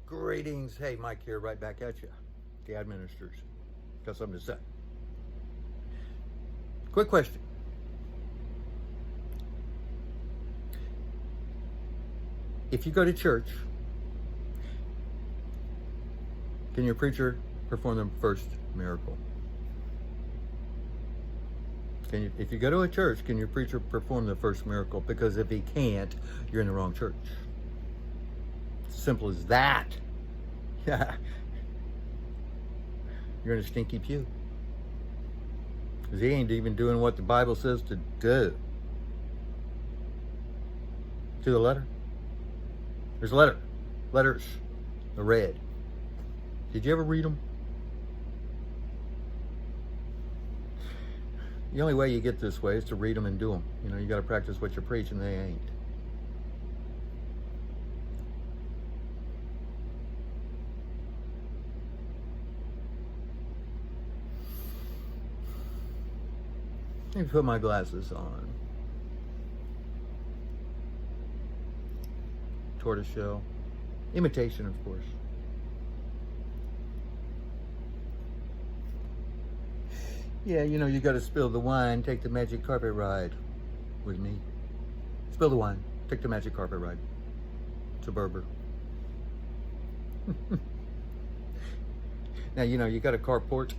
Greetings. Hey, Mike here, right back at you. The ministers. Got something to say. Quick question. If you go to church, can your preacher perform the first miracle? If you go to a church, can your preacher perform the first miracle? Because if he can't, you're in the wrong church. Simple as that. Yeah. You're in a stinky pew. Because he ain't even doing what the Bible says to do. To the letter. There's a letter. Letters. They're red. Did you ever read them? The only way you get this way is to read them and do them. You know, you got to practice what you preach, and they ain't. Let me put my glasses on. Tortoiseshell. Imitation, of course. Yeah, you know, you got to spill the wine, take the magic carpet ride with me. Spill the wine, take the magic carpet ride. It's a Berber. Now, you know, you got a carport.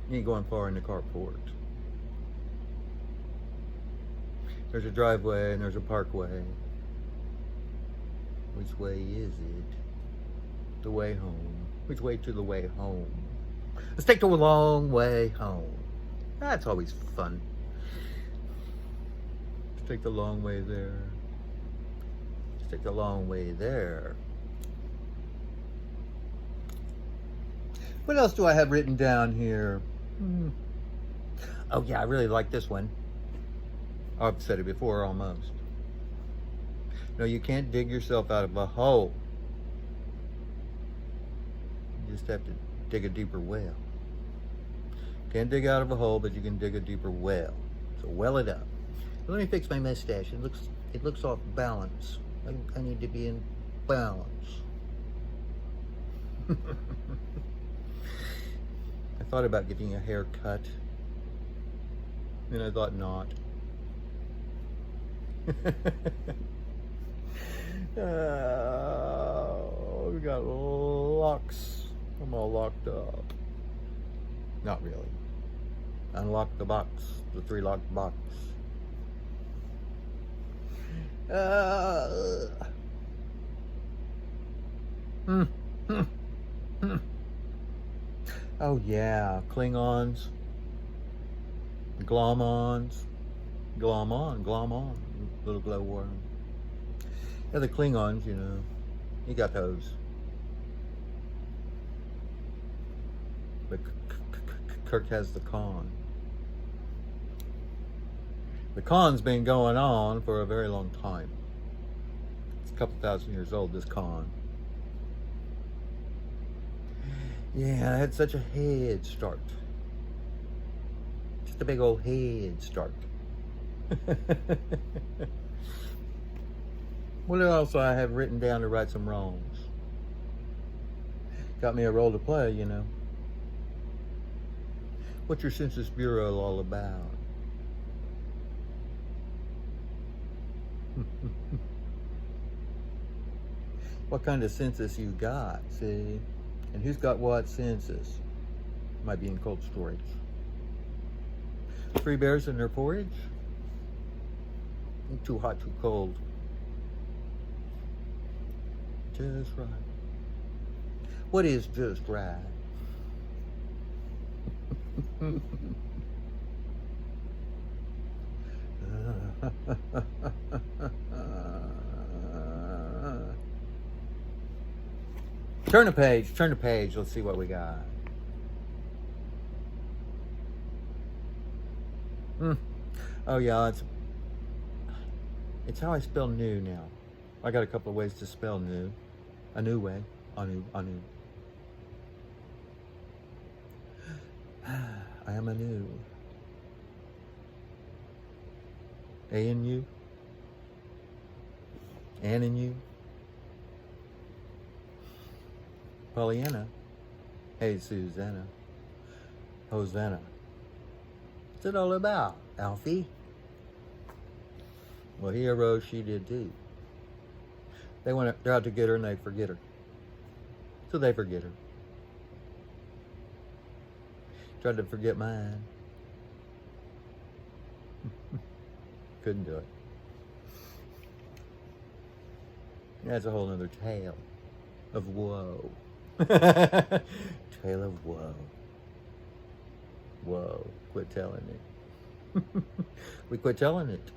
You ain't going far in the carport. There's a driveway and there's a parkway. Which way is it? The way home. Which way to the way home? Let's take the long way home. That's always fun. Let's take the long way there. Let's take the long way there. What else do I have written down here? Oh yeah, I really like this one. I've said it before almost. No, you can't dig yourself out of a hole. You just have to dig a deeper well. Can't dig out of a hole, but you can dig a deeper well. So well it up. Let me fix my mustache. It looks off balance. I need to be in balance. I thought about getting a haircut. And I thought not. We got locks. I'm all locked up. Not really. Unlock the box. The 3-locked box. Oh yeah, Klingons. Glomons. Glom on. Little glowworm. Yeah, the Klingons, you know. You got those. But Kirk has the con. The con's been going on for a very long time. It's a couple thousand years old, this con. Yeah, I had such a head start. Just a big old head start. What else I have written down to right some wrongs? Got me a role to play, you know. What's your Census Bureau all about? What kind of census you got, see? And who's got what census? Might be in cold storage. 3 bears in their porridge? Too hot, too cold. Just right. What is just right? Turn the page. Let's see what we got. Oh yeah, it's how I spell new now. I got a couple of ways to spell new. A new way. Anu. I am anew. A in you. An in you. Pollyanna. Hey, Susanna. Hosanna. What's it all about, Alfie? Well, he arose, she did too. They're out to get her and they forget her. So they forget her. Tried to forget mine. Couldn't do it. That's a whole nother tale of woe. Tale of woe. Whoa, quit telling it. We quit telling it.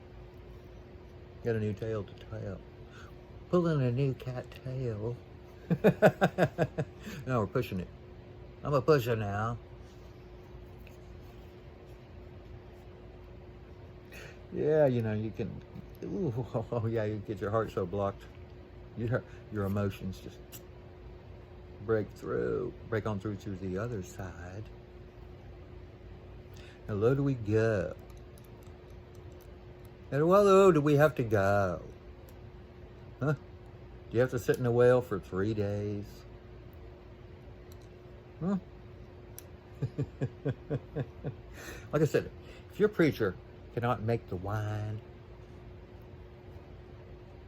Got a new tale to tell. Pulling a new cat tail. No, we're pushing it. I'm a pusher now. Yeah, you know, you can, ooh, oh yeah, you get your heart so blocked. Your emotions just break on through to the other side. How low do we go? And how low do we have to go? Huh? Do you have to sit in a whale for 3 days? Huh? Like I said, if your preacher cannot make the wine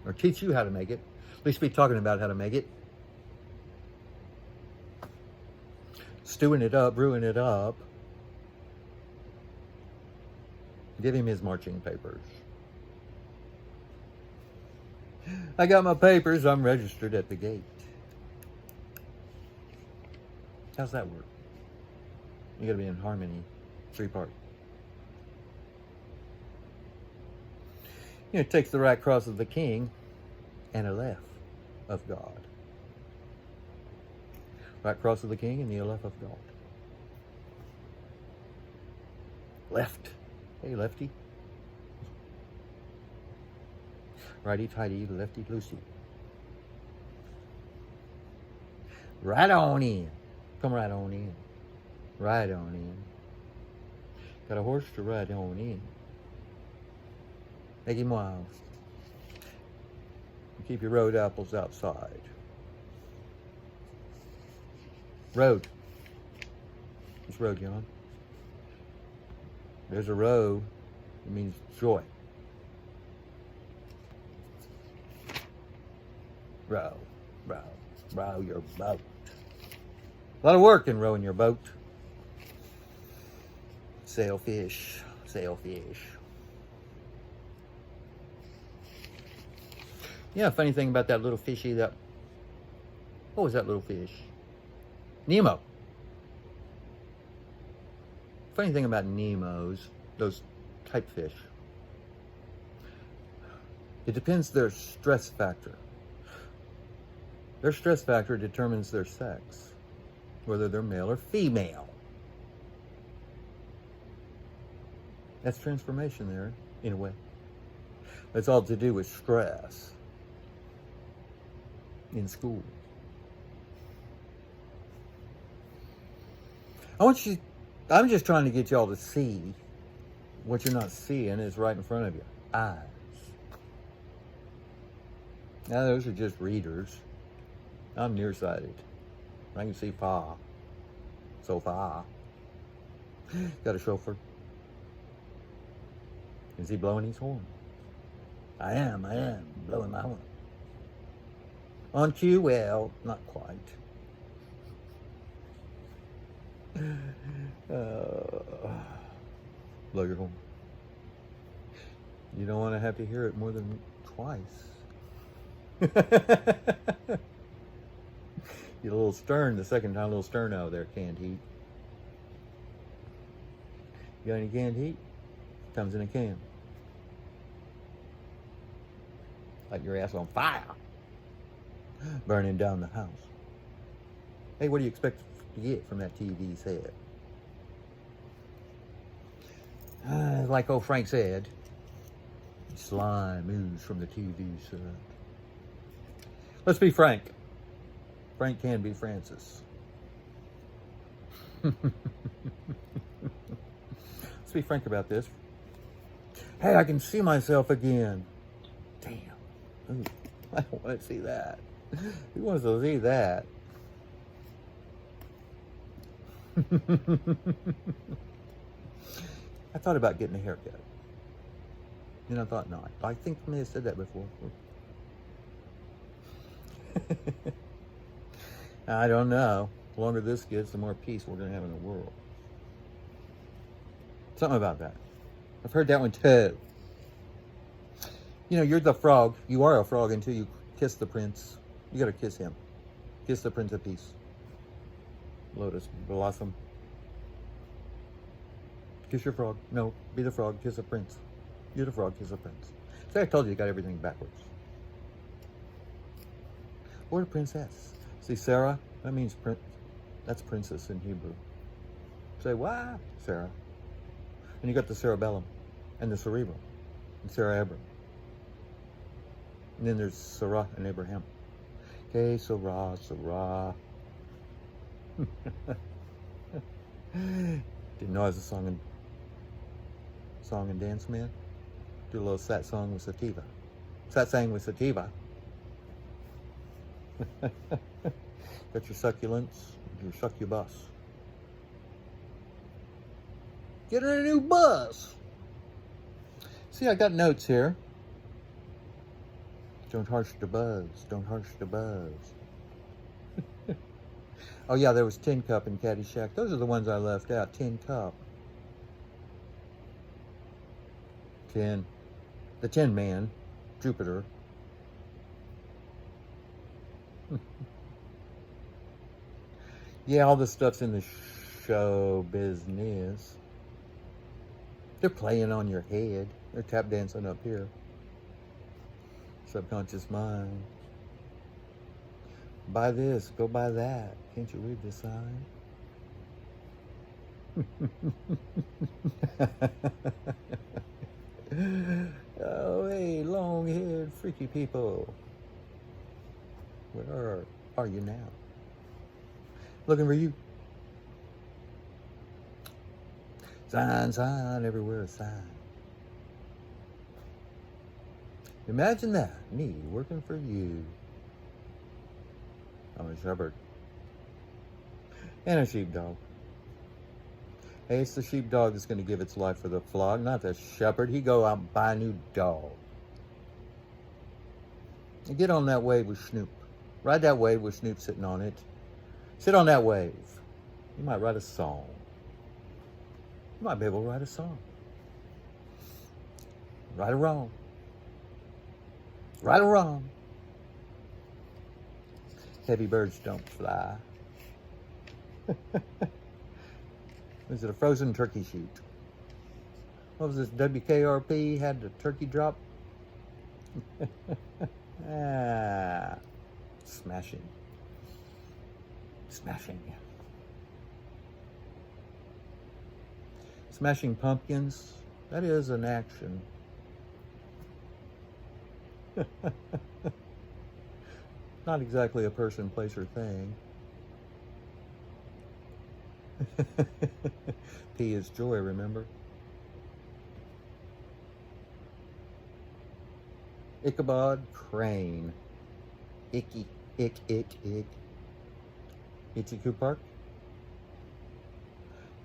or teach you how to make it, at least be talking about how to make it, stewing it up, brewing it up, give him his marching papers. I got my papers, I'm registered at the gate. How's that work? You gotta be in harmony, 3-part. You know, it takes the right cross of the king and a left of God. Right cross of the king and the left of God. Left. Hey, lefty. Righty-tighty, lefty-loosey. Right on in. Come right on in. Right on in. Got a horse to ride on in. Make him wild. Keep your road apples outside. Road. Which road you on? There's a row. It means joy. Row, row, row your boat. A lot of work in rowing your boat. Sailfish, sailfish. Yeah, funny thing about that little fishy, what was that little fish? Nemo. Funny thing about Nemos, those type fish, it depends their stress factor. Their stress factor determines their sex, whether they're male or female. That's transformation there, in a way. It's all to do with stress in school. I'm just trying to get y'all to see what you're not seeing is right in front of you. Eyes. Now those are just readers. I'm nearsighted. I can see far. So far. Got a chauffeur. Is he blowing his horn? I am blowing my horn. On cue? Well, not quite. Blow your horn. You don't want to have to hear it more than twice. Get a little stern the second time, a little Sterno there, canned heat. You got any canned heat? Comes in a can. Light your ass on fire. Burning down the house. Hey, what do you expect to get from that TV set? Like old Frank said, slime oozes from the TV set. Let's be frank. Frank can be Francis. Let's be frank about this. Hey, I can see myself again. Damn. Ooh, I don't want to see that. Who wants to see that? I thought about getting a haircut. And I thought, no, I think I may have said that before. I don't know. The longer this gets, the more peace we're going to have in the world. Something about that. I've heard that one too. You know, you're the frog. You are a frog until you kiss the prince. You got to kiss him. Kiss the Prince of Peace. Lotus Blossom. Kiss your frog. No, be the frog. Kiss a prince. You're the frog. Kiss a prince. See, I told you got everything backwards. Or the princess. See, Sarah, that means prince. That's princess in Hebrew. Say, why? Sarah. And you got the cerebellum and the cerebrum and cerebrum. And then there's Sarah and Abraham. Okay, Sarah, Sarah. Didn't know I was a song and dance man. Do a little sat song with sativa. Sat sang with sativa. Got your succulents, your succubus. Get in a new bus. See, I got notes here. Don't harsh the buzz. Don't harsh the buzz. Oh yeah, there was Tin Cup and Caddyshack. Those are the ones I left out. Tin Cup. Tin. The Tin Man. Jupiter. Yeah, all this stuff's in the show business. They're playing on your head. They're tap dancing up here. Subconscious mind. Buy this, go buy that. Can't you read the sign? Oh, hey, long-haired freaky people. Where are you now? Looking for you. Sign, sign, everywhere a sign. Imagine that, me working for you. I'm a shepherd. And a sheepdog. Hey, it's the sheepdog that's going to give its life for the flock, not the shepherd. He go out and buy a new dog. And get on that wave with Snoop. Ride that wave with Snoop sitting on it. Sit on that wave. You might write a song. You might be able to write a song. Right or wrong. Right or wrong. Heavy birds don't fly. Was it a frozen turkey shoot? What was this? WKRP had the turkey drop? Smashing. Smashing. Smashing pumpkins. That is an action. Not exactly a person, place, or thing. P is joy, remember? Ichabod Crane. Icky, ick, ick, ick. Itchy Park.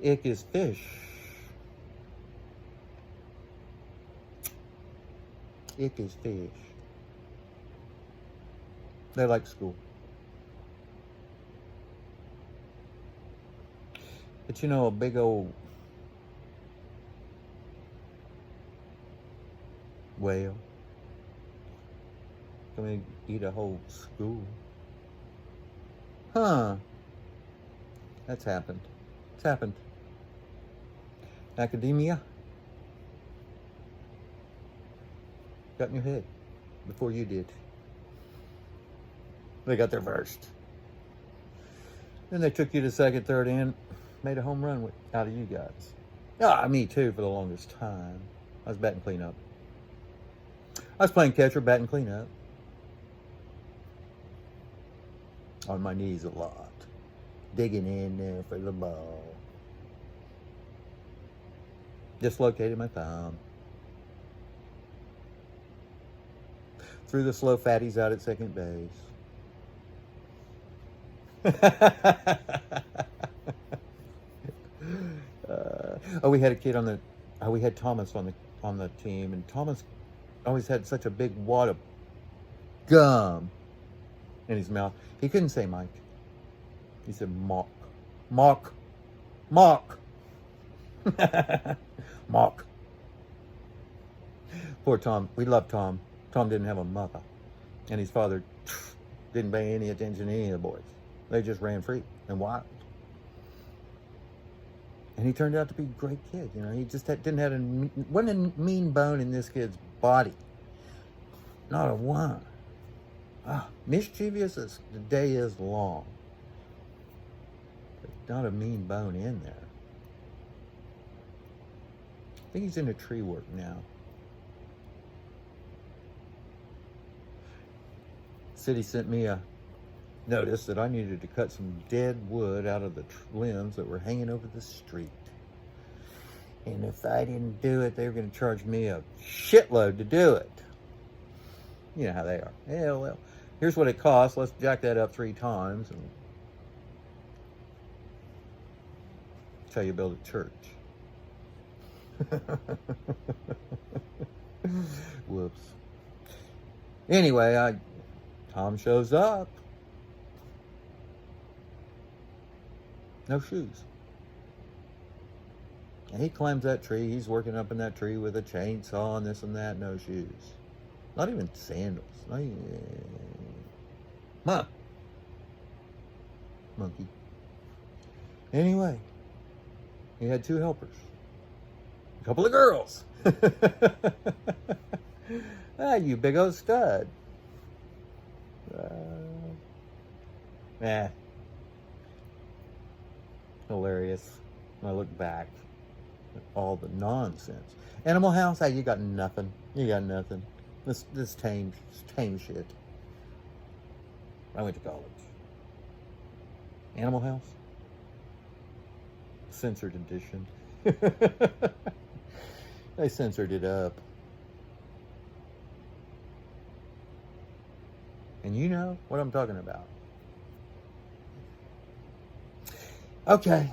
Ick is fish. Ick is fish. They like school. But you know, a big old whale can eat a whole school. Huh. That's happened. It's happened. Academia got in your head before you did. They got there first. Then they took you to second, third, and made a home run out of you guys. Ah, me too for the longest time. I was batting cleanup. I was playing catcher, batting cleanup. On my knees a lot. Digging in there for the ball. Dislocated my thumb. Threw the slow fatties out at second base. Oh, we had a kid on the. Oh, we had Thomas on the team, and Thomas always had such a big wad of gum in his mouth. He couldn't say Mike. He said Mark, Mark, Mark, Mark. Poor Tom. We love Tom. Tom didn't have a mother, and his father didn't pay any attention to any of the boys. They just ran free and wild. And he turned out to be a great kid. You know, he just didn't have wasn't a mean bone in this kid's body. Not a one. Mischievous as the day is long. But not a mean bone in there. I think he's into tree work now. City sent me a notice that I needed to cut some dead wood out of the limbs that were hanging over the street. And if I didn't do it, they were going to charge me a shitload to do it. You know how they are. Yeah, well, here's what it costs. Let's jack that up 3 times and that's how you build a church. Whoops. Anyway, Tom shows up. No shoes. And he climbs that tree. He's working up in that tree with a chainsaw and this and that. No shoes. Not even sandals. Not even... Huh. Monkey. Anyway, he had 2 helpers. A couple of girls. You big old stud. Hilarious. When I look back at all the nonsense. Animal House, hey, you got nothing. You got nothing. This tame shit. I went to college. Animal House? Censored edition. They censored it up. And you know what I'm talking about. Okay.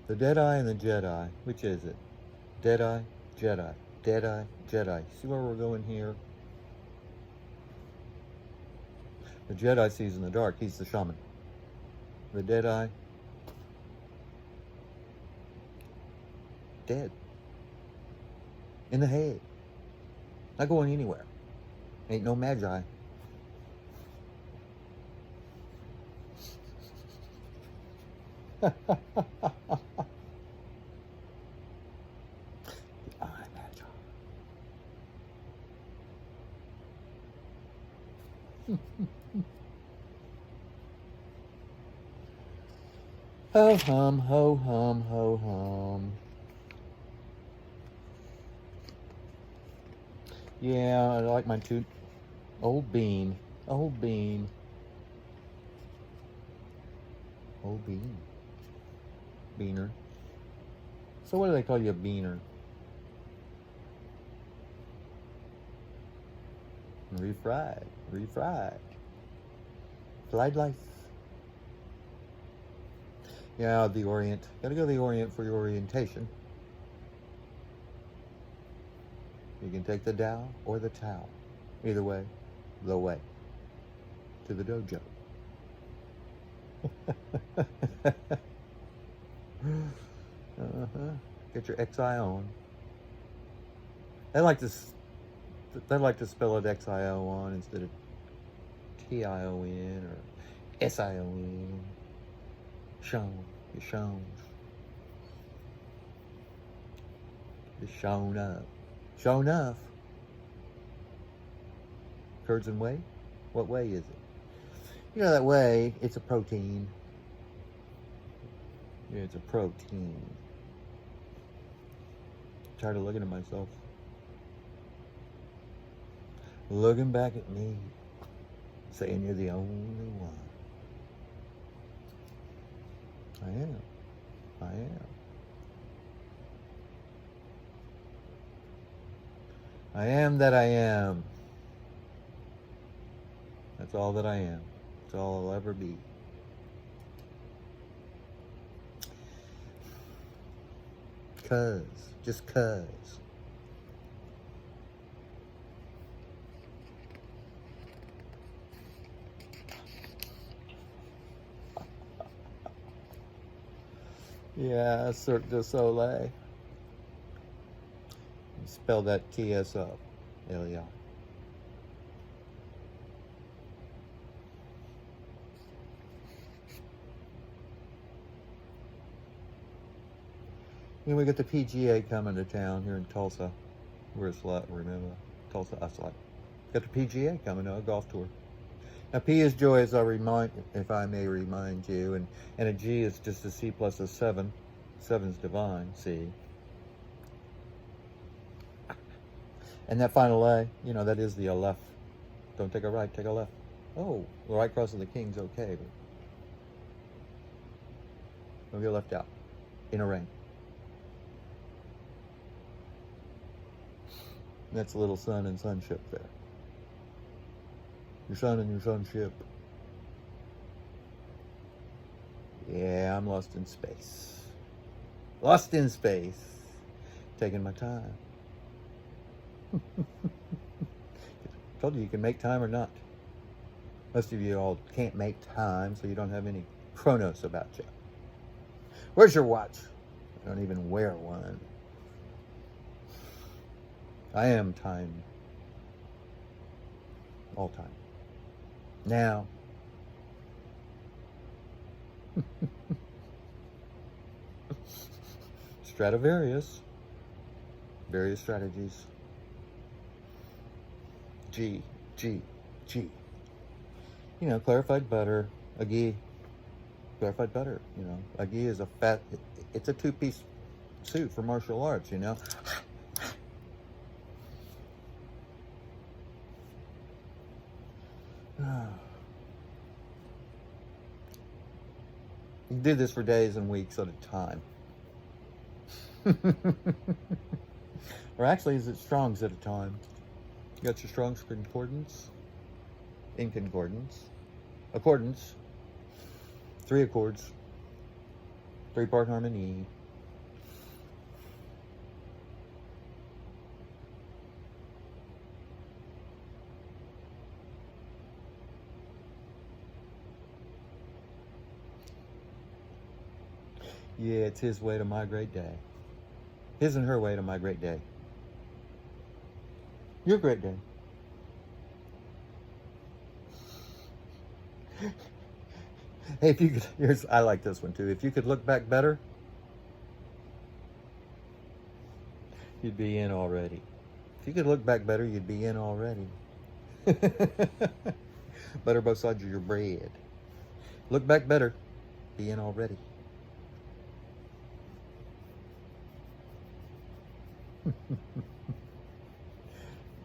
The Deadeye and the Jedi. Which is it? Deadeye, Jedi. Deadeye, Jedi. See where we're going here? The Jedi sees in the dark. He's the shaman. The Deadeye, dead. In the head. Not going anywhere. Ain't no magi. The eye magi. Ho hum, ho hum, ho hum. Yeah, I like my 2 old bean. Old bean. Old bean. Beaner. So what do they call you, a beaner? Refried. Refried. Fried life. Yeah, the Orient. Gotta go to the Orient for your orientation. You can take the Tao or the Tao. Either way, the way to the dojo. Get your XI on. They like to spell it XIO on instead of TION or SION. Shown. You're shown. You're shown up. Show enough. Curds and whey? What whey is it? You know that whey, it's a protein. Yeah, it's a protein. I'm tired of looking at myself. Looking back at me. Saying you're the only one. I am. I am that I am. That's all that I am. That's all I'll ever be. Just 'cause. Yeah, Cirque du Soleil. Spell that TSO. L-E-I. Then we got the PGA coming to town here in Tulsa. We're a slut, remember? Tulsa, a slut. Got the PGA coming, a golf tour. Now P is joy, as if I may remind you, and a G is just a C plus a 7. 7's divine, C. And that final A, you know, that is the left. Don't take a right, take a left. Oh, the right cross of the king's okay, but don't get left out in a ring. That's a little sun and sunship there. Your sun and your sunship. Yeah, I'm lost in space. Lost in space. Taking my time. Told you can make time or not. Most of you all can't make time, so you don't have any chronos about you. Where's your watch? I don't even wear one. I am time. All time. Now. Stradivarius. Various strategies. G. You know, clarified butter. A ghee. Clarified butter. You know, a ghee is a fat. It's a two-piece suit for martial arts. You know. You do this for days and weeks at a time. Or actually, is it Strong's at a time? You got your Strong's concordance, inconcordance, accordance, 3 accords, 3-part harmony. Yeah, it's his way to my great day. His and her way to my great day. Your great day. Hey, if you could, I like this one too. If you could look back better, you'd be in already. If you could look back better, you'd be in already. Butter both sides of your bread. Look back better, be in already.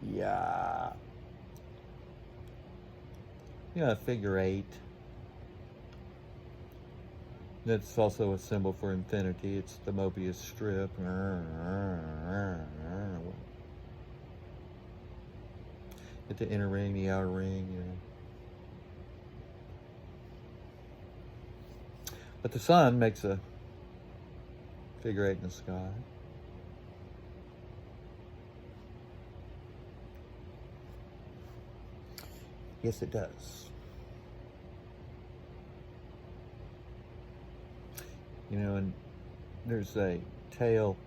Yeah. Yeah, figure 8. That's also a symbol for infinity. It's the Mobius strip. Get the inner ring, the outer ring, you know. But the sun makes a figure 8 in the sky. Yes, it does. You know, and there's a tale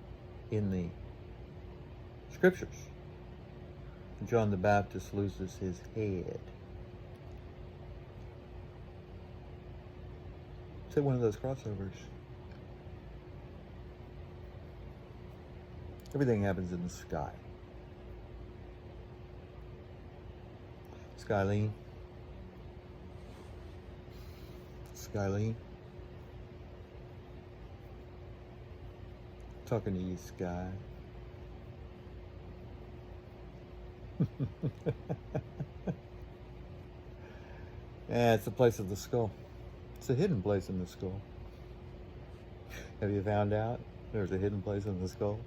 in the scriptures. John the Baptist loses his head. It's one of those crossovers. Everything happens in the sky. Skylene. Talking to you, Sky. Yeah, it's the place of the skull. It's a hidden place in the skull. Have you found out there's a hidden place in the skull?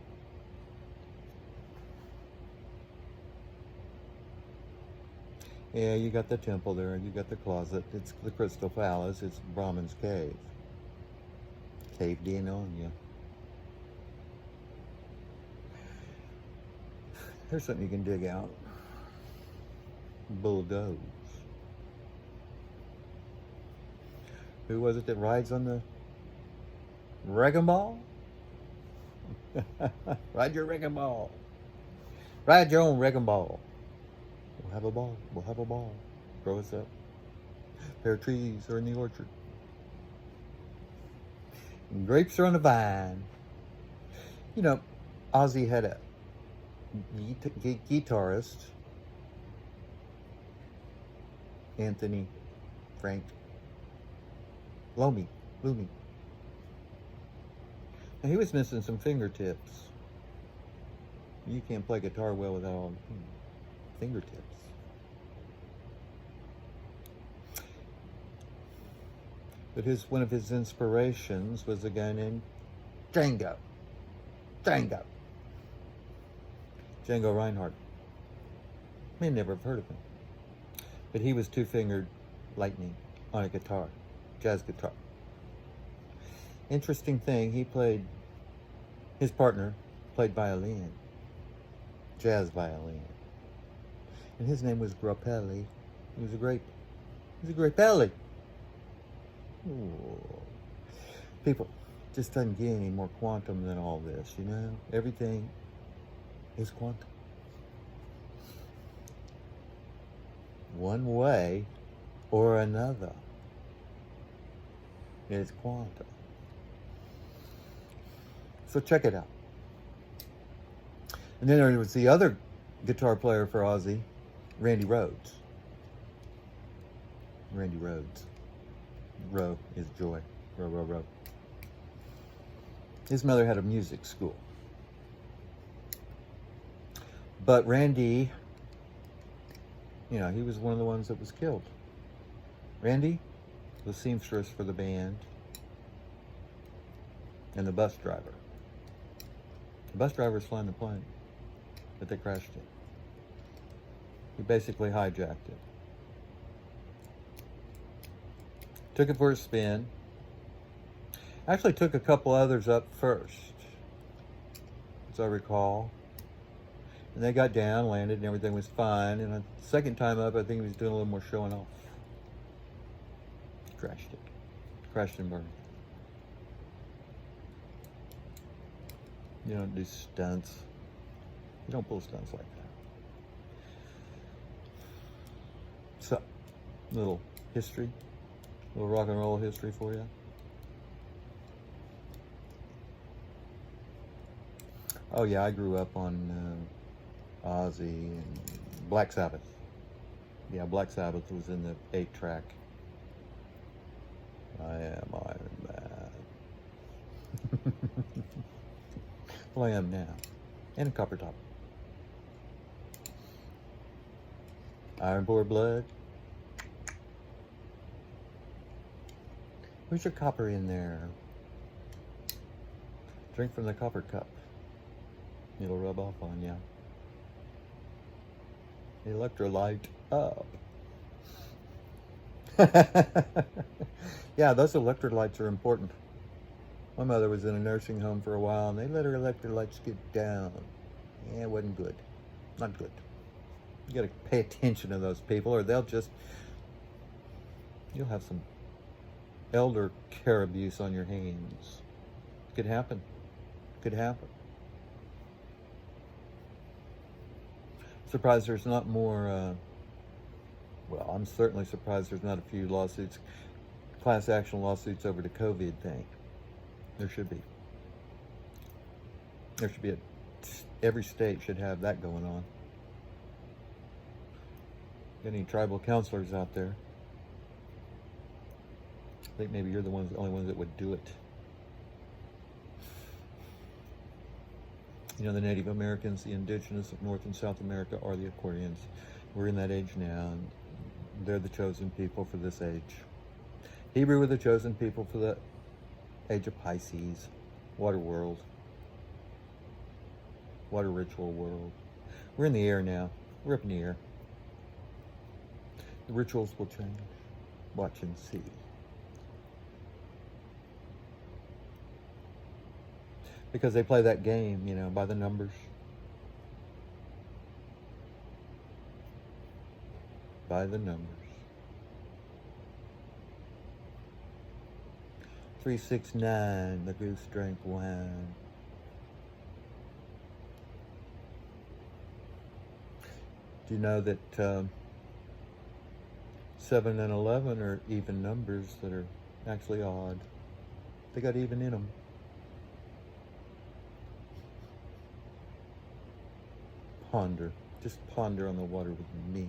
Yeah, you got the temple there, you got the closet. It's the Crystal Palace. It's Brahman's cave. Caved in on you. Here's something you can dig out. Bulldoze. Who was it that rides on the wrecking ball? Ride your wrecking ball. Ride your own wrecking ball. We'll have a ball. We'll have a ball. Grow us up. Pear trees are in the orchard. And grapes are on the vine. You know, Ozzy had a guitarist, Anthony Frank Lomy. Now, he was missing some fingertips. You can't play guitar well without all fingertips. But one of his inspirations was a guy named Django Reinhardt. May never have heard of him. But he was two-fingered lightning on a guitar, jazz guitar. Interesting thing, his partner played violin, jazz violin. And his name was Grappelli. He was a great Pelli. Ooh. People, just doesn't get any more quantum than all this, you know? Everything is quantum. One way or another, it's quantum. So check it out. And then there was the other guitar player for Ozzy, Randy Rhoads. Randy Rhoads. Row is joy. Row. His mother had a music school. But Randy, you know, he was one of the ones that was killed. Randy was seamstress for the band and the bus driver. The bus driver was flying the plane, but they crashed it. He basically hijacked it. Took it for a spin. Actually took a couple others up first, as I recall. And they got down, landed, and everything was fine. And the second time up, I think he was doing a little more showing off. Crashed it. Crashed and burned. You don't do stunts. You don't pull stunts like that. So, little history. A little rock and roll history for you. Oh yeah, I grew up on Ozzy and Black Sabbath. Yeah, Black Sabbath was in the 8-track. I am Iron Man. Well, I am now. And a copper top. Iron Poor Blood. Where's your copper in there? Drink from the copper cup. It'll rub off on you. Electrolyte up. Yeah, those electrolytes are important. My mother was in a nursing home for a while, and they let her electrolytes get down. Yeah, it wasn't good. Not good. You got to pay attention to those people, or you'll have some elder care abuse on your hands. Could happen. Could happen. Surprised there's not more, well, I'm certainly surprised there's not a few lawsuits, class action lawsuits over the COVID thing. There should be. There should be every state should have that going on. Got any tribal counselors out there? I think maybe you're the only ones that would do it. You know, the Native Americans, the indigenous of North and South America are the Aquarians. We're in that age now, and they're the chosen people for this age. Hebrew were the chosen people for the age of Pisces, water world, water ritual world. We're in the air now. We're up in the air. The rituals will change. Watch and see. Because they play that game, you know, by the numbers. By the numbers. 369, the goose drank wine. Do you know that 7 and 11 are even numbers that are actually odd? They got even in them. Ponder. Just ponder on the water with me.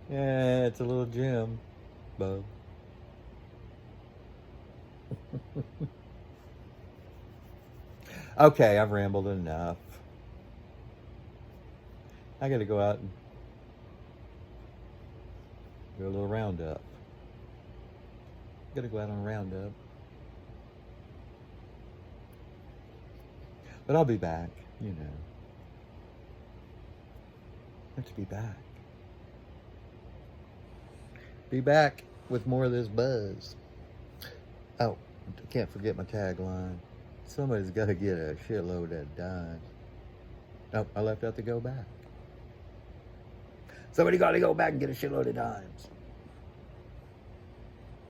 Yeah, it's a little gem, Bo. Okay, I've rambled enough. I gotta go out and do a little roundup. Gotta go out on a roundup. But I'll be back, you know. Let's be back. Be back with more of this buzz. Oh, I can't forget my tagline. Somebody's got to get a shitload of dimes. Oh, I left out the go back. Somebody got to go back and get a shitload of dimes.